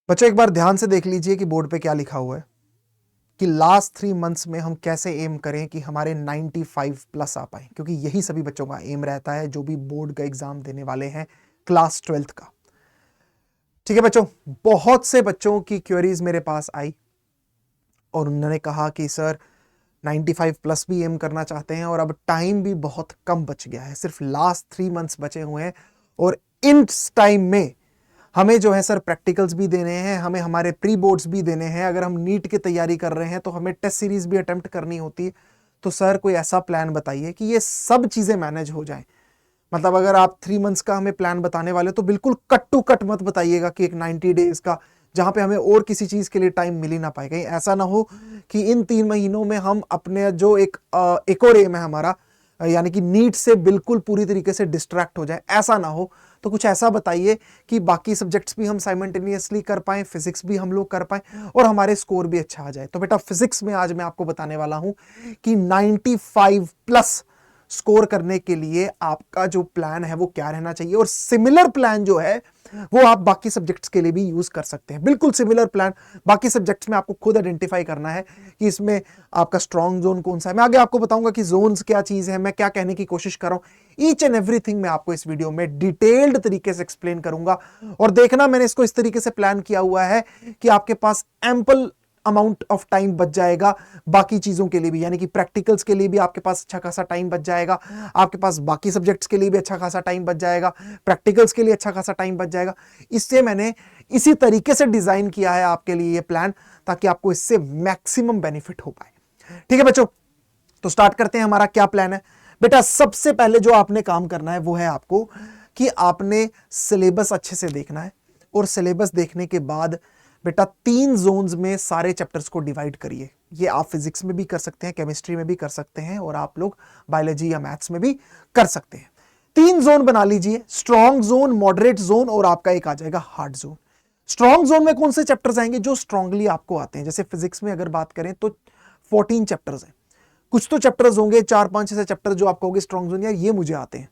बच्चों एक बार ध्यान से देख लीजिए कि बोर्ड पे क्या लिखा हुआ है कि लास्ट 3 मंथ्स में हम कैसे एम करें कि हमारे 95 प्लस आ पाए, क्योंकि यही सभी बच्चों का एम रहता है जो भी बोर्ड का एग्जाम देने वाले हैं क्लास 12th का। ठीक है बच्चों, बहुत से बच्चों की क्वेरीज मेरे पास आई और उन्होंने कहा कि सर 95 प्लस भी एम करना चाहते हैं और अब टाइम भी बहुत कम बच गया है, सिर्फ लास्ट 3 मंथ्स बचे हुए हैं और इन टाइम में हमें जो है सर प्रैक्टिकल्स भी देने हैं, हमें हमारे प्री बोर्ड्स भी देने हैं, अगर हम नीट की तैयारी कर रहे हैं तो हमें टेस्ट सीरीज भी अटेम्प्ट करनी होती है। तो सर कोई ऐसा प्लान बताइए कि ये सब चीजें मैनेज हो जाएं। मतलब अगर आप 3 मंथ्स का हमें प्लान बताने वाले तो बिल्कुल कट टू कट मत बताइएगा कि एक 90 डेज का जहां पे हमें और किसी चीज के लिए टाइम मिल ही ना पाए। कहीं ऐसा ना हो कि इन 3 महीनों में हम अपने जो एक और एम है हमारा, यानी कि नीट से बिल्कुल पूरी तरीके से डिस्ट्रैक्ट हो जाए, ऐसा ना हो। तो कुछ ऐसा बताइए कि बाकी सब्जेक्ट्स भी हम साइमल्टेनियसली कर पाएं, फिजिक्स भी हम लोग कर पाएं और हमारे स्कोर भी अच्छा आ जाए। तो बेटा फिजिक्स में आज मैं आपको बताने वाला हूं कि 95 प्लस स्कोर करने के लिए आपका जो प्लान है वो क्या रहना चाहिए, और सिमिलर प्लान जो है वो आप बाकी सब्जेक्ट्स के लिए भी यूज कर सकते हैं। बिल्कुल सिमिलर प्लान बाकी सब्जेक्ट्स में आपको खुद आइडेंटिफाई करना है कि इसमें आपका स्ट्रॉन्ग जोन कौन सा है। मैं आगे आपको बताऊंगा कि जोन्स क्या चीज है, मैं क्या कहने की कोशिश कर रहा हूं। ईच एंड एवरीथिंग मैं आपको इस वीडियो में डिटेल्ड तरीके से एक्सप्लेन करूंगा। और देखना, मैंने इसको इस तरीके से प्लान किया हुआ है कि आपके पास एम्पल अमाउंट ऑफ टाइम बच जाएगा बाकी चीजों के लिए भी, यानी कि प्रैक्टिकल्स के लिए भी आपके पास अच्छा खासा टाइम बच जाएगा, आपके पास बाकी सब्जेक्ट्स के लिए भी अच्छा खासा टाइम बच जाएगा, प्रैक्टिकल्स के लिए अच्छा खासा टाइम बच जाएगा। इससे मैंने इसी तरीके से डिजाइन किया है आपके लिए ये प्लान, ताकि आपको इससे मैक्सिमम बेनिफिट हो पाए। ठीक है बच्चों, तो स्टार्ट करते हैं। हमारा क्या प्लान है बेटा? सबसे पहले जो आपने काम करना है वो है आपको कि आपने सिलेबस अच्छे से देखना है, और सिलेबस देखने के बाद बेटा 3 जोन्स में सारे चैप्टर्स को डिवाइड करिए। ये आप फिजिक्स में भी कर सकते हैं, केमिस्ट्री में भी कर सकते हैं, और आप लोग बायोलॉजी या मैथ्स में भी कर सकते हैं। 3 जोन बना लीजिए, स्ट्रॉन्ग जोन, मॉडरेट जोन और आपका एक आ जाएगा हार्ड जोन। स्ट्रॉन्ग जोन में कौन से चैप्टर्स आएंगे? जो स्ट्रांगली आपको आते हैं। जैसे फिजिक्स में अगर बात करें तो 14 चैप्टर्स हैं। कुछ तो चैप्टर्स होंगे 4-5 ऐसे चैप्टर जो आप कहोगे स्ट्रॉन्ग जोन यार ये मुझे आते हैं।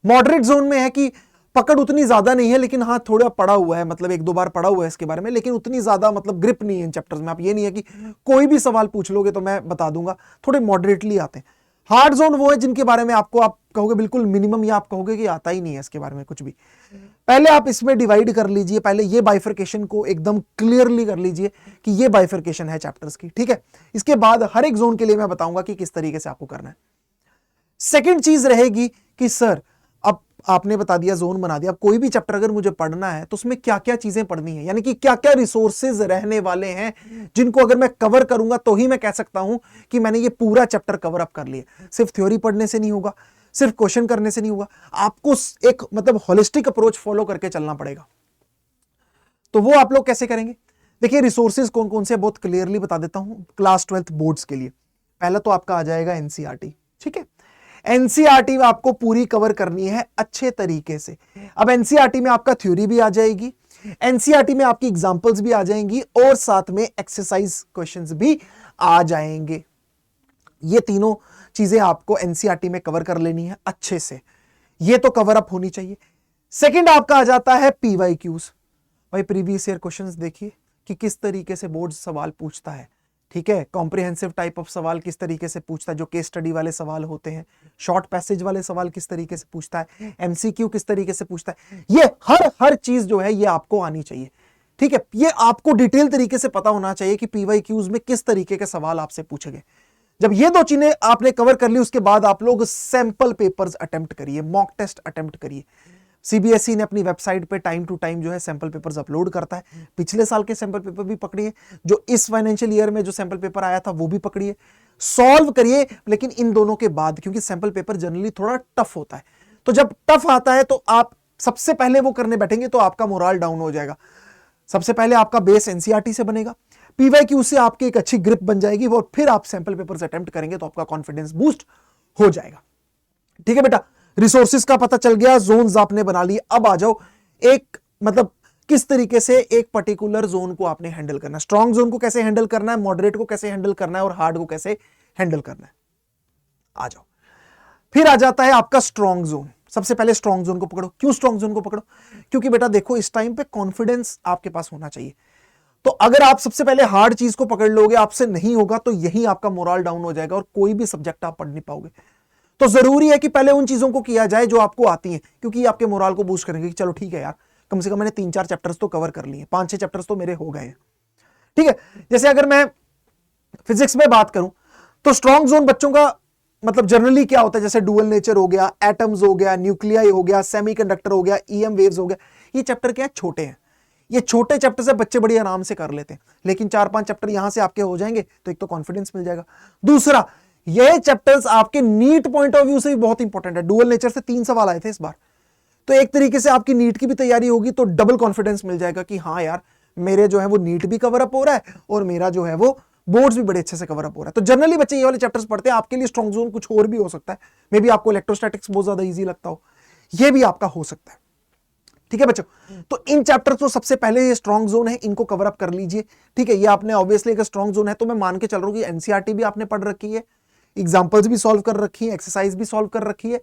मॉडरेट जोन में है कि पकड़ उतनी ज्यादा नहीं है, लेकिन हाँ थोड़ा पढ़ा हुआ है, मतलब 1-2 बार पढ़ा हुआ है इसके बारे में, लेकिन उतनी ज्यादा मतलब ग्रिप नहीं है इन चैप्टर्स में। आप ये नहीं है कि कोई भी सवाल पूछ लोगे तो मैं बता दूंगा, थोड़े मॉडरेटली आते हैं। हार्ड जोन वो है जिनके बारे में आपको आप कहोगे बिल्कुल मिनिमम, या आप कहोगे कि आता ही नहीं है इसके बारे में कुछ भी। पहले आप इसमें डिवाइड कर लीजिए, पहले ये बाइफर्केशन को एकदम क्लियरली कर लीजिए कि ये बाइफर्केशन है चैप्टर्स की। ठीक है, इसके बाद हर एक जोन के लिए मैं बताऊंगा कि किस तरीके से आपको करना है। सेकंड चीज रहेगी कि सर अब आपने बता दिया, जोन बना दिया, अब कोई भी चैप्टर अगर मुझे पढ़ना है तो उसमें क्या क्या चीजें पढ़नी है, यानी कि क्या क्या रिसोर्सेज रहने वाले हैं जिनको अगर मैं कवर करूंगा तो ही मैं कह सकता हूं कि मैंने ये पूरा चैप्टर कवर अप कर लिया। सिर्फ थ्योरी पढ़ने से नहीं होगा, सिर्फ क्वेश्चन करने से नहीं होगा, आपको एक मतलब होलिस्टिक अप्रोच फॉलो करके चलना पड़ेगा। तो वो आप लोग कैसे करेंगे? देखिए रिसोर्सेज कौन कौन से बहुत क्लियरली बता देता हूं क्लास 12th बोर्ड्स के लिए। पहला तो आपका आ जाएगा एनसीईआरटी। ठीक है, एनसीईआरटी में आपको पूरी कवर करनी है अच्छे तरीके से। अब एनसीईआरटी में आपका थ्योरी भी आ जाएगी, एनसीईआरटी में आपकी एग्जांपल्स भी आ जाएंगी, और साथ में एक्सरसाइज क्वेश्चंस भी आ जाएंगे। ये तीनों चीजें आपको एनसीईआरटी में कवर कर लेनी है अच्छे से, ये तो कवर अप होनी चाहिए। सेकंड आपका आ जाता है पीवाईक्यूज। भाई प्रीवियस ईयर क्वेश्चंस देखिए कि किस तरीके से बोर्ड सवाल पूछता है। ठीक है, कॉम्प्रिहेंसिव टाइप ऑफ सवाल किस तरीके से पूछता है, जो केस स्टडी वाले सवाल होते हैं, शॉर्ट पैसेज वाले सवाल किस तरीके से पूछता है, एमसीक्यू किस तरीके से पूछता है, ये हर चीज जो है ये आपको आनी चाहिए। ठीक है, ये आपको डिटेल तरीके से पता होना चाहिए कि पीवाईक्यूज में किस तरीके के सवाल आपसे पूछे गए। जब ये 2 चीजें आपने कवर कर ली, उसके बाद आप लोग सैंपल पेपर्स अटेम्प्ट करिए, मॉक टेस्ट अटेम्प्ट करिए। सीबीएसई ने अपनी वेबसाइट पे टाइम टू टाइम जो है सैंपल पेपर्स अपलोड करता है। पिछले साल के सैंपल पेपर भी पकड़िए, जो इस फाइनेंशियल ईयर में जो सैंपल पेपर आया था वो भी पकड़िए, सॉल्व करिए। लेकिन इन दोनों के बाद, क्योंकि सैंपल पेपर जनरली थोड़ा टफ होता है, तो जब टफ आता है तो आप सबसे पहले वो करने बैठेंगे तो आपका मोरल डाउन हो जाएगा। सबसे पहले आपका बेस एनसीईआरटी से बनेगा, पीवाईक्यू से आपकी एक अच्छी ग्रिप बन जाएगी, और फिर आप सैंपल पेपर्स अटेम्प्ट करेंगे तो आपका कॉन्फिडेंस बूस्ट हो जाएगा। ठीक है बेटा, रिसोर्सेज का पता चल गया, जोन्स आपने बना लिए। अब आ जाओ एक मतलब किस तरीके से एक पर्टिकुलर जोन को आपने हैंडल करना है, स्ट्रॉन्ग जोन को कैसे हैंडल करना है, मॉडरेट को कैसे हैंडल करना है, और हार्ड को कैसे हैंडल करना है। आ जाओ, फिर आ जाता है आपका स्ट्रॉन्ग जोन। सबसे पहले स्ट्रॉन्ग जोन को पकड़ो। क्यों स्ट्रॉन्ग जोन को पकड़ो? क्योंकि बेटा देखो इस टाइम पे कॉन्फिडेंस आपके पास होना चाहिए। तो अगर आप सबसे पहले हार्ड चीज को पकड़ लोगे, आपसे नहीं होगा, तो यही आपका मोरल डाउन हो जाएगा और कोई भी सब्जेक्ट आप पढ़ नहीं पाओगे। तो जरूरी है कि पहले उन चीजों को किया जाए जो आपको आती हैं, क्योंकि ये आपके मोरल को बूस्ट करेंगे कि चलो ठीक है यार, कम से कम मैंने 3-4 चैप्टर्स तो कवर कर लिए, 5-6 चैप्टर्स तो मेरे हो गए हैं। ठीक है, जैसे अगर मैं फिजिक्स में बात करूं तो स्ट्रॉन्ग जोन बच्चों का मतलब जनरली क्या होता है, जैसे डुअल नेचर हो गया, एटम्स हो गया, न्यूक्लियाई हो गया, सेमीकंडक्टर हो गया, ईएम वेव्स हो गया, ये चैप्टर क्या है, छोटे हैं। ये छोटे चैप्टर से बच्चे बड़ी आराम से कर लेते हैं, लेकिन 4-5 चैप्टर यहां से आपके हो जाएंगे तो एक तो कॉन्फिडेंस मिल जाएगा, दूसरा ये चैप्टर्स आपके नीट पॉइंट ऑफ व्यू से भी बहुत इंपॉर्टेंट है। डुअल नेचर से 3 सवाल आए थे इस बार, तो एक तरीके से आपकी नीट की भी तैयारी होगी, तो डबल कॉन्फिडेंस मिल जाएगा कि हाँ यार मेरे जो है वो नीट भी कवर अप हो रहा है और मेरा जो है वो बोर्ड्स भी बड़े अच्छे से कवर अप हो रहा है। तो जनरली बच्चे ये वाले चैप्टर्स पढ़ते हैं। आपके लिए स्ट्रॉन्ग जोन कुछ और भी हो सकता है, मे बी आपको इलेक्ट्रोस्टैटिक्स बहुत ज्यादा इजी लगता हो, ये भी आपका हो सकता है। ठीक है बच्चों, तो इन चैप्टर्स को सबसे पहले ये स्ट्रॉन्ग जोन है, इनको कवर अप कर लीजिए। ठीक है, ये आपने ऑब्वियसली अगर स्ट्रॉन्ग जोन है तो मैं मान के चल रहा हूं कि एनसीईआरटी भी आपने पढ़ रखी है, एग्जाम्पल्स भी सॉल्व कर रखी है, एक्सरसाइज भी सॉल्व कर रखी है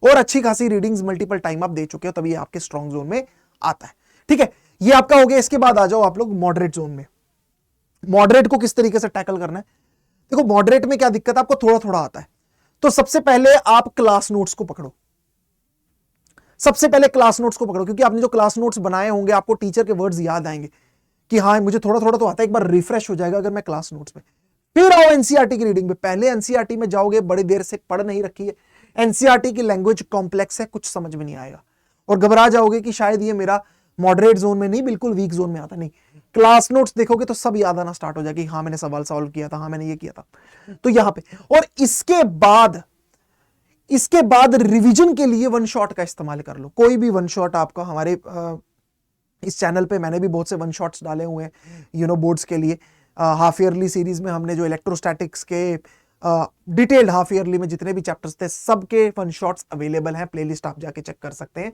और अच्छी खासी रीडिंग्स मल्टीपल टाइम आप दे चुके हो, तभी आपके स्ट्रॉन्ग जोन में आता है। ठीक है, ये आपका हो गया। इसके बाद आ जाओ आप लोग मॉडरेट जोन में। मॉडरेट को किस तरीके से टैकल करना है? देखो मॉडरेट में क्या दिक्कत है, आपको थोड़ा थोड़ा आता है। तो सबसे पहले आप क्लास नोट्स को पकड़ो, सबसे पहले क्लास नोट्स को पकड़ो, क्योंकि आपने जो क्लास नोट्स बनाए होंगे आपको टीचर के वर्ड्स याद आएंगे कि हाँ मुझे थोड़ा थोड़ा तो आता है, एक बार रिफ्रेश हो जाएगा अगर मैं क्लास नोट्स में। फिर आओ एनसीईआरटी की रीडिंग में। पहले एनसीईआरटी में जाओगे, बड़ी देर से पढ़ नहीं रखी है, एनसीईआरटी की लैंग्वेज कॉम्प्लेक्स है, कुछ समझ में नहीं आएगा और घबरा जाओगे कि शायद ये मेरा मॉडरेट जोन में नहीं, बिल्कुल वीक जोन में आता। नहीं, क्लास नोट्स देखोगे तो सब याद आना स्टार्ट हो जाएगा कि हाँ मैंने सवाल सॉल्व किया था, हाँ मैंने ये किया था। तो यहां पे और इसके बाद रिवीजन के लिए वन शॉट का इस्तेमाल कर लो। कोई भी वन शॉट आपका, हमारे इस चैनल पे मैंने भी बहुत से वन शॉट्स डाले हुए हैं बोर्ड्स के लिए। हाफ ईयरली सीरीज में हमने जो इलेक्ट्रोस्टैटिक्स के डिटेल्ड हाफ ईयरली में जितने भी चैप्टर्स थे सबके वन शॉट्स अवेलेबल हैं, प्लेलिस्ट आप जाके चेक कर सकते हैं।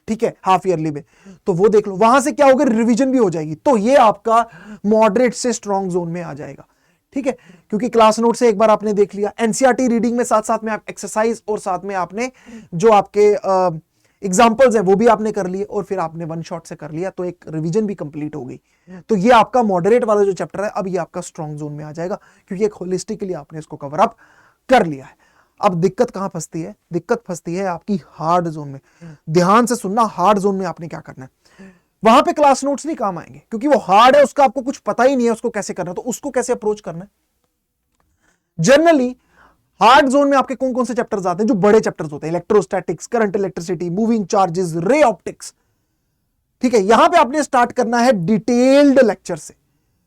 ठीक है, हाफ ईयरली में तो वो देख लो, वहां से क्या होगा, रिवीजन भी हो जाएगी। तो ये आपका मॉडरेट से स्ट्रॉन्ग जोन में आ जाएगा। ठीक है, क्योंकि क्लास नोट से एक बार आपने देख लिया, एनसीईआरटी रीडिंग में साथ साथ में आप एक्सरसाइज और साथ में आपने जो आपके एग्जाम्पल्स हैं वो भी आपने कर लिए और फिर आपने वन शॉट से कर लिया, तो एक रिवीजन भी कंप्लीट हो गई। तो ये आपका मॉडरेट वाला जो चैप्टर है अब ये आपका स्ट्रॉन्ग जोन में आ जाएगा, क्योंकि एक होलिस्टिकली आपने इसको कवर अप कर लिया है। अब दिक्कत कहां फंसती है? दिक्कत फंसती है आपकी हार्ड जोन में। ध्यान से सुनना, हार्ड जोन में आपने क्या करना है, वहां पे क्लास नोट्स नहीं काम आएंगे, क्योंकि वो हार्ड है, उसका आपको कुछ पता ही नहीं है उसको कैसे करना है, तो उसको कैसे अप्रोच करना है। जनरली हार्ड जोन में आपके कौन कौन से चैप्टर्स आते हैं? जो बड़े चैप्टर्स होते हैं, electrostatics, current electricity, moving charges, ray optics. ठीक है, यहां पे आपने स्टार्ट करना है डिटेल्ड लेक्चर से।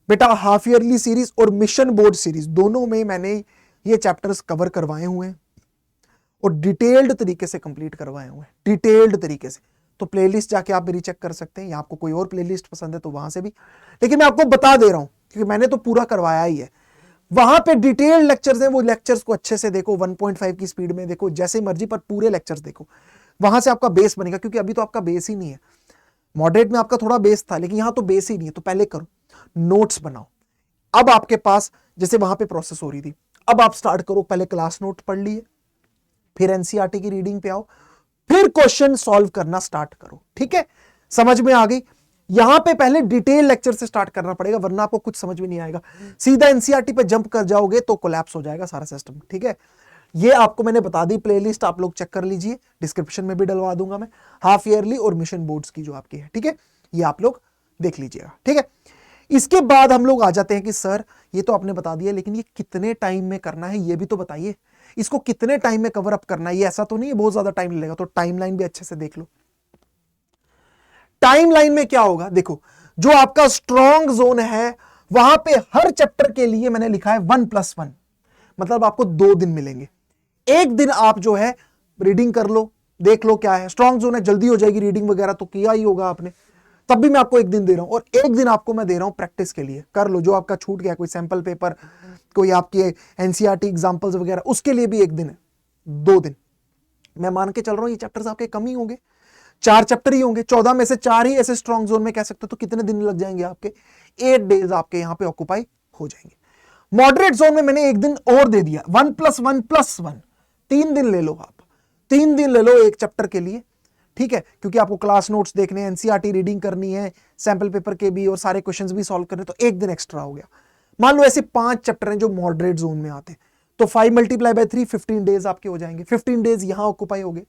बेटा हाफ ईयरली सीरीज और मिशन बोर्ड सीरीज दोनों में मैंने ये चैप्टर्स कवर करवाए हुए हैं और डिटेल्ड तरीके से कंप्लीट करवाए हुए हैं, डिटेल्ड तरीके से। तो प्लेलिस्ट जाके आप मेरी चेक कर सकते हैं, या आपको कोई और प्लेलिस्ट पसंद है तो वहां से भी, लेकिन मैं आपको बता दे रहा हूं क्योंकि मैंने तो पूरा करवाया ही है। वहां पे डिटेल्ड लेक्चर्स हैं, वो लेक्चर्स को अच्छे से देखो, 1.5 की स्पीड में देखो, जैसे मर्जी, पर पूरे लेक्चर्स देखो, वहां से आपका बेस बनेगा। क्योंकि अभी तो आपका बेस ही नहीं है, मॉडरेट में आपका थोड़ा बेस था, लेकिन यहां तो बेस ही नहीं है। तो पहले करो, नोट्स बनाओ। अब आपके पास जैसे वहां पे प्रोसेस हो रही थी, अब आप स्टार्ट करो, पहले क्लास नोट पढ़ लिए, फिर एनसीईआरटी की रीडिंग पे आओ, फिर क्वेश्चन सॉल्व करना स्टार्ट करो। ठीक है, समझ में आ गई? यहां पे पहले डिटेल लेक्चर से स्टार्ट करना पड़ेगा, वरना आपको कुछ समझ में नहीं आएगा। सीधा एनसीईआरटी पे जंप कर जाओगे तो कोलैप्स हो जाएगा सारा सिस्टम। ठीक है, ये आपको मैंने बता दी, प्लेलिस्ट आप लोग चेक कर लीजिए, डिस्क्रिप्शन में भी डलवा दूंगा मैं, हाफ ईयरली और मिशन बोर्ड्स की जो आपकी है। ठीक है, ये आप लोग देख लीजिएगा। ठीक है, इसके बाद हम लोग आ जाते हैं कि सर ये तो आपने बता दिया, लेकिन ये कितने टाइम में करना है ये भी तो बताइए, इसको कितने टाइम में कवर अप करना है। ये ऐसा तो नहीं है बहुत ज्यादा टाइम लगेगा, तो टाइमलाइन भी अच्छे से देख लो। टाइमलाइन में क्या होगा, देखो जो आपका स्ट्रॉन्ग जोन है वहां पे हर चैप्टर के लिए मैंने लिखा है 1+1, मतलब आपको 2 दिन मिलेंगे। एक दिन आप जो है रीडिंग कर लो, देख लो क्या है, स्ट्रॉन्ग जोन है, जल्दी हो जाएगी रीडिंग वगैरह तो किया ही होगा आपने, तब भी मैं आपको एक दिन दे रहा हूं, और एक दिन आपको मैं दे रहा हूं प्रैक्टिस के लिए, कर लो जो आपका छूट गया, कोई सैंपल पेपर, कोई आपके एनसीईआरटी एग्जांपल्स वगैरह, उसके लिए भी एक दिन है। 2 दिन मैं मान के चल रहा हूं, ये चैप्टर्स आपके कम ही होंगे, 4 चैप्टर ही होंगे, 14 में से 4 ही ऐसे स्ट्रॉन्ग जोन में कह सकते हो, तो कितने दिन लग जाएंगे आपके? 8 डेज आपके यहां पे ऑक्यूपाई हो जाएंगे। मॉडरेट जोन में मैंने एक दिन और दे दिया, 1+1+1, 3 दिन ले लो आप, 3 दिन ले लो एक चैप्टर के लिए, ठीक है, क्योंकि आपको क्लास नोट्स देखने हैं, एनसीईआरटी रीडिंग करनी है, सैंपल पेपर के भी और सारे क्वेश्चंस भी सॉल्व करने, तो 1 दिन एक्स्ट्रा हो गया। मान लो ऐसे 5 चैप्टर हैं जो मॉडरेट जोन में आते हैं, तो 5 मल्टीप्लाई बाय 3 15 डेज आपके हो जाएंगे, 15 डेज यहां ऑक्यूपाई हो गए।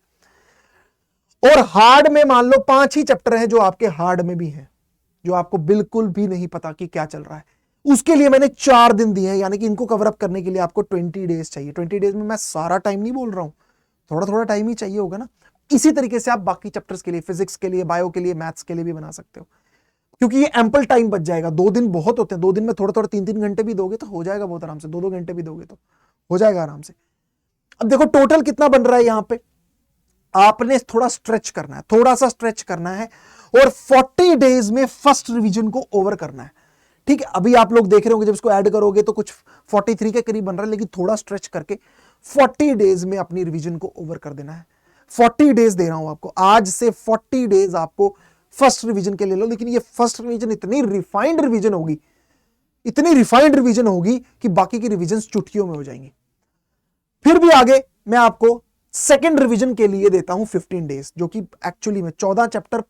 और हार्ड में मान लो 5 ही चैप्टर हैं जो आपके हार्ड में भी हैं, जो आपको बिल्कुल भी नहीं पता कि क्या चल रहा है, उसके लिए मैंने 4 दिन दिए हैं, यानी कि इनको कवर अप करने के लिए आपको 20 डेज चाहिए। 20 डेज में मैं सारा टाइम नहीं बोल रहा हूं, थोड़ा थोड़ा टाइम ही चाहिए होगा ना। इसी तरीके से आप बाकी चैप्टर्स के लिए, फिजिक्स के लिए, बायो के लिए, मैथ्स के लिए भी बना सकते हो, क्योंकि ये एम्पल टाइम बच जाएगा। 2 दिन बहुत होते हैं, 2 दिन में थोड़ा थोड़ा 3-3 घंटे भी दोगे तो हो जाएगा बहुत आराम से, 2-2 घंटे भी दोगे तो हो जाएगा आराम से। अब देखो टोटल कितना बन रहा है यहां पे, आपने थोड़ा स्ट्रेच करना है, थोड़ा सा स्ट्रेच करना है, और 40 डेज में फर्स्ट रिवीजन को ओवर करना है, ठीक है। अभी आप लोग देख रहे होंगे जब इसको ऐड करोगे तो कुछ 43 के करीब बन रहा है, लेकिन थोड़ा स्ट्रेच करके 40 डेज में अपनी रिवीजन को ओवर कर देना है। 40 डेज दे रहा हूं आपको, आज से 40 डेज आपको फर्स्ट रिवीजन के ले लो, लेकिन ये फर्स्ट रिवीजन इतनी रिफाइंड रिवीजन होगी, इतनी रिफाइंड रिवीजन होगी कि बाकी की रिवीजन चुटकियों में हो जाएंगी। फिर भी आगे मैं आपको सेकेंड रिवीजन के लिए देता हूं 15 डेज, जो कि एक्चुअली में 14 चैप्टर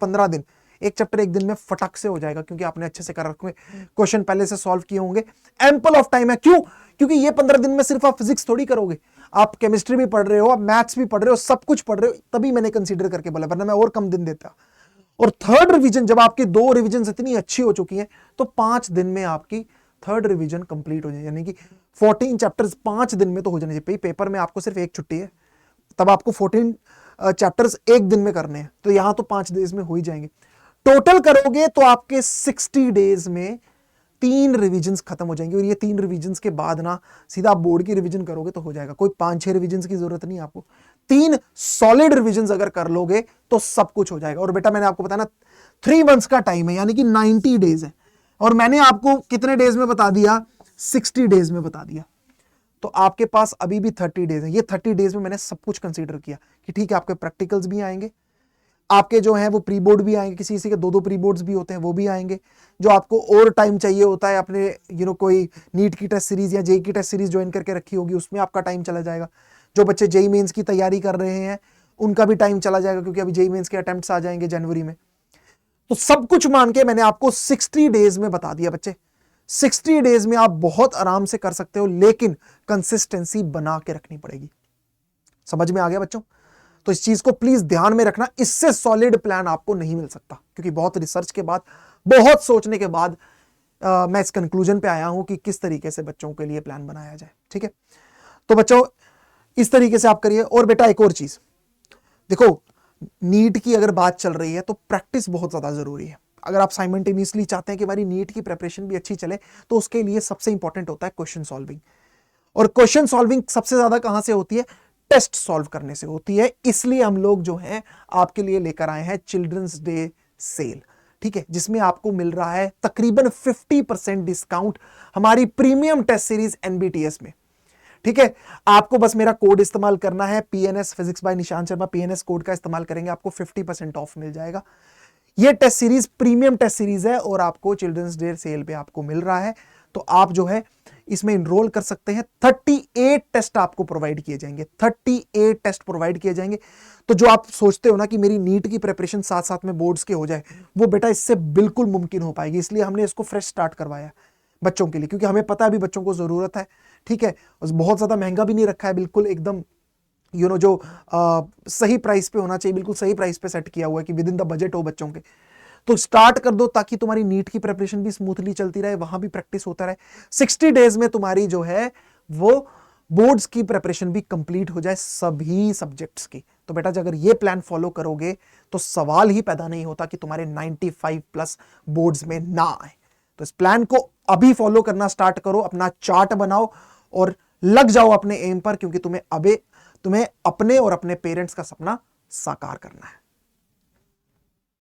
15 दिन, एक चैप्टर एक दिन में फटक से हो जाएगा, क्योंकि आपने अच्छे से कर रखे क्वेश्चन पहले से सॉल्व किए होंगे, एम्पल ऑफ टाइम है। क्यों? क्योंकि ये 15 दिन में सिर्फ आप फिजिक्स थोड़ी करोगे, आप केमिस्ट्री भी पढ़ रहे हो, आप मैथ्स भी पढ़ रहे हो, सब कुछ पढ़ रहे हो, तभी मैंने कंसीडर करके बोला, वरना मैं और कम दिन देता। और थर्ड रिवीजन, जब आपकी 2 रिवीजन इतनी अच्छी हो चुकी हैं, तो 5 दिन में आपकी थर्ड रिवीजन कंप्लीट हो जाए, यानी कि 14 चैप्टर्स 5 दिन में तो हो जाने चाहिए। पेपर में आपको सिर्फ एक छुट्टी है, तब आपको 14 चैप्टर्स एक दिन में करने हैं, तो यहां तो 5 डेज में हो ही जाएंगे। टोटल करोगे तो आपके 60 डेज में 3 रिवीजन्स खत्म हो जाएंगे, और ये 3 रिवीजन्स के बाद ना सीधा आप बोर्ड की रिवीजन करोगे तो हो जाएगा, कोई 5-6 रिवीजन्स की जरूरत नहीं आपको। 3 सॉलिड रिवीजन्स अगर कर लोगे तो सब कुछ हो जाएगा। और बेटा मैंने आपको बताया ना 3 मंथ्स का टाइम है, यानी कि 90 डेज है, और मैंने आपको कितने डेज में बता दिया, 60 डेज में बता दिया, तो आपके पास अभी भी 30 डेज है। ये 30 डेज में मैंने सब कुछ कंसीडर किया कि ठीक है, आपके प्रैक्टिकल्स भी आएंगे, आपके जो है वो प्री बोर्ड भी आएंगे, किसी के 2-2 प्री बोर्ड्स भी होते हैं वो भी आएंगे, जो आपको और टाइम चाहिए होता है अपने कोई नीट की टेस्ट सीरीज या जेई की टेस्ट सीरीज ज्वाइन करके रखी होगी, उसमें आपका टाइम चला जाएगा। जो बच्चे जेई मेंस की तैयारी कर रहे हैं उनका भी टाइम चला जाएगा, क्योंकि अभी जेई मेंस के अटेम्प्ट्स आ जाएंगे जनवरी में। तो सब कुछ मान के मैंने आपको 60 डेज में बता दिया बच्चे। 60 डेज में आप बहुत आराम से कर सकते हो, लेकिन कंसिस्टेंसी बना के रखनी पड़ेगी। समझ में आ गया बच्चों? तो इस चीज को प्लीज ध्यान में रखना, इससे सॉलिड प्लान आपको नहीं मिल सकता, क्योंकि बहुत रिसर्च के बाद, बहुत सोचने के बाद मैं इस कंक्लूजन पे आया हूं कि किस तरीके से बच्चों के लिए प्लान बनाया जाए। ठीक है, तो बच्चों इस तरीके से आप करिए। और बेटा एक और चीज देखो, नीट की अगर बात चल रही है तो प्रैक्टिस बहुत ज्यादा जरूरी है। अगर आप साइमल्टेनियसली चाहते हैं कि हमारी नीट की प्रिपरेशन भी अच्छी चले, तो उसके लिए सबसे इंपॉर्टेंट होता है क्वेश्चन सॉल्विंग। और क्वेश्चन सॉल्विंग सबसे ज्यादा कहां से होती है? टेस्ट सॉल्व करने से होती है। इसलिए हम लोग जो है आपके लिए लेकर आए हैं चिल्ड्रंस डे सेल, ठीक है, जिसमें आपको मिल रहा है तकरीबन 50% डिस्काउंट हमारी प्रीमियम टेस्ट सीरीज एनबीटीएस में। ठीक है, आपको बस मेरा कोड इस्तेमाल करना है, PNS physics by Nishant Sharma, PNS code का इस्तेमाल करेंगे, आपको 50% ऑफ मिल जाएगा। ये test series premium test series है और आपको चिल्ड्रंस डे सेल पे आपको मिल रहा है, तो आप जो है इसमें इनरोल कर सकते हैं। 38 टेस्ट आपको प्रोवाइड किए जाएंगे, 38 टेस्ट प्रोवाइड किए जाएंगे। तो जो आप सोचते हो ना कि मेरी नीट की प्रिपरेशन साथ साथ में बोर्ड्स के हो जाए, वो बेटा इससे बिल्कुल मुमकिन हो पाएगी। इसलिए हमने इसको फ्रेश स्टार्ट करवाया बच्चों के लिए, क्योंकि हमें पता है अभी बच्चों को जरूरत है। ठीक है, बहुत ज्यादा महंगा भी नहीं रखा है, बिल्कुल एकदम जो सही प्राइस पे होना चाहिए, बिल्कुल सही प्राइस पे सेट किया हुआ है कि विद इन द बजट हो बच्चों के। तो स्टार्ट कर दो ताकि तुम्हारी नीट की प्रिपरेशन भी स्मूथली चलती रहे, वहां भी प्रैक्टिस होता रहे। 60 डेज में तुम्हारी जो है वो बोर्ड्स की प्रिपरेशन भी कंप्लीट हो जाए सभी सब्जेक्ट्स की। तो बेटा अगर ये प्लान फॉलो करोगे तो सवाल ही पैदा नहीं होता कि तुम्हारे 95+ बोर्ड्स में ना आए। तो इस प्लान को अभी फॉलो करना स्टार्ट करो, अपना चार्ट बनाओ और लग जाओ अपने एम पर, क्योंकि तुम्हें अपने और अपने पेरेंट्स का सपना साकार करना है।